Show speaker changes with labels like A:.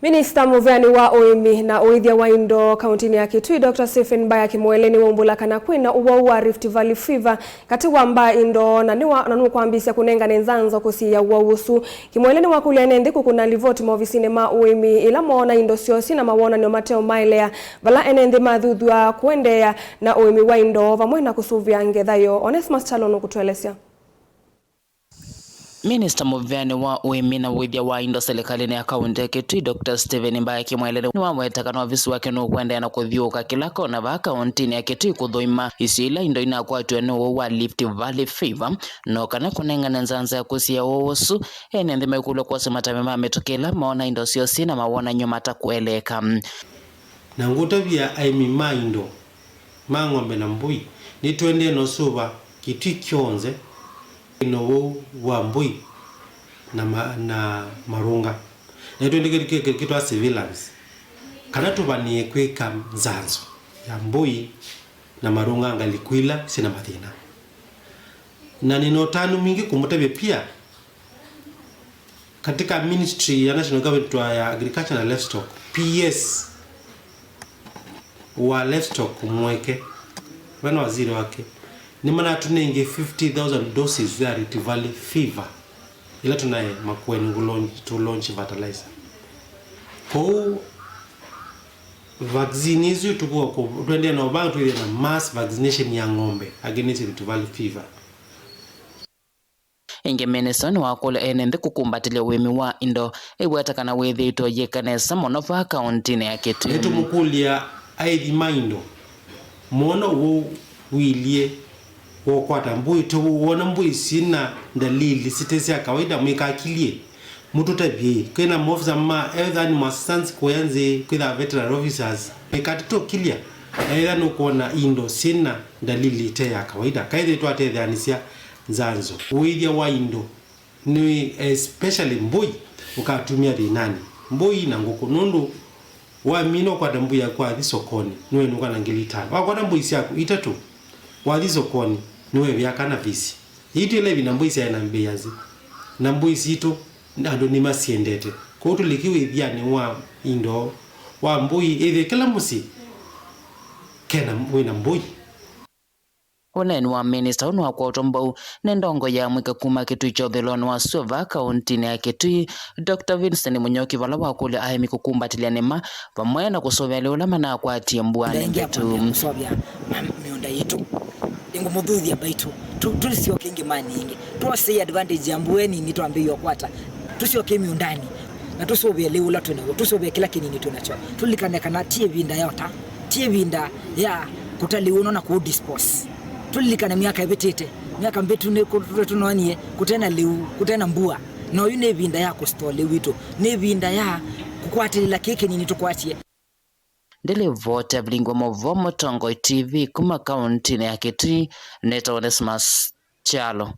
A: Minista muveani wa uimi na uithya wa indo kauntini ya Kitui Dr. Stephen Mbaa kimweleni wombula kana kwina Uwau wa Rift Valley fever kati wa mbaa indo na nimakwambiisya kunengane nzanzo kusiiya Uwau usu kimweleni wa kulia nende kukuna livoti maofisini ma uimi ila moona indo siosi na mawona ni mateo mailea vala enende mathuthua kuendea na uimi wa indo vamwe na kusuvia ngethayo. Onesmus Chalono kutuelesya.
B: Minista muveani wa uimi na uithya wa indo silikalini ya kaunti ya Kitui Dr. Stephen Mbaa kimweleni ni waweta kana ofisi wake no kwenda na kuthiuka kila kona va kauntini ya Kitui kuthuima isila indo inakwatwa ni Uwau wa Rift Valley fever no kana kunengane nzanzo ya kusiiya usu ene nthima ikulo kwa sematame mametokela maona indo siosi na mawona nyuma takueleka
C: na ngutavia aimi ma indo ma ng'ombe na mbui ni twende no suva Kitui kionze ino wa mbui na marunga na twende kitwa civilians kana tubanie kwika nzanzo ya mbui na marunga ngalikwila sina mathina na nino tanu mingi kumutavia pia katika ministry ya national government ya agriculture na livestock PS wa livestock mweke wana waziri wake ni maana tunenge 50,000 doses za Rift Valley fever ila tunaye makweni to launch fertilizer kwa vaccine hizo tuko twende na bantu ile na mass vaccination ya ng'ombe against Rift Valley fever.
B: Inge Minista ni wakula enende kukumbatilia uimi wa indo aiweta kana withito yekanesa mono va kauntini ya Kitui
C: netu mukulia aithi maindo mono wo wilie wokwata mbui tu wona mbui sina dalili sitesi kawaida mwikakilie mtu tabie kwena mofisa ma either animal assistants kuanze kwenda veterinary officers mikatito kilia either no kuona indo sina dalili te ya kawaida kaide tu atedhanisia nzanzo uithya wa indo ni especially mbui ukatumia dinani mbui na nguku nundu wa mino kwa dambu ya kwa sokoni niwe nuka na ngili tano wa kwa mbui siaku itatu wa sokoni niwe vyakana visi itu ile binambui sia na mbeyazi na mbui sito ndo ni masiendete kwa utu likiwe idhiani wa indo wa mbui ile kila musi kena mbui na mbui
B: Uneni wa minista unu wakwa utombau nendongo ya mwika kuma Kitui chodheloni wa suva kauntini ya Kitui Dr. Vincent Munyoki vala wakule ahemi kukumbatilia nema vamwe na kusovya leulama na kwa tiembuani mbetu
D: kusovya miunda yitu ingu mudhuthia baitu tulisio kingi mani ingi tuwasei advantage ya mbueni ni tuambiyo kwata tusio kimi undani na tusovya leula tunawo tusovya kila kinini tunacho tulikanekana tie vinda yota tie vinda ya kutaliuno na kudispose tulikana miaka ibetete miaka mbetu ne tunwanie kutena liu kutena mbua no yune vinda ya kustole wito ne vinda ya kukwatilila keke nini tukwatie
B: ndele vote blingwa movomo tongo TV kuma kauntini ya Kitui neta Onesmus Chalo.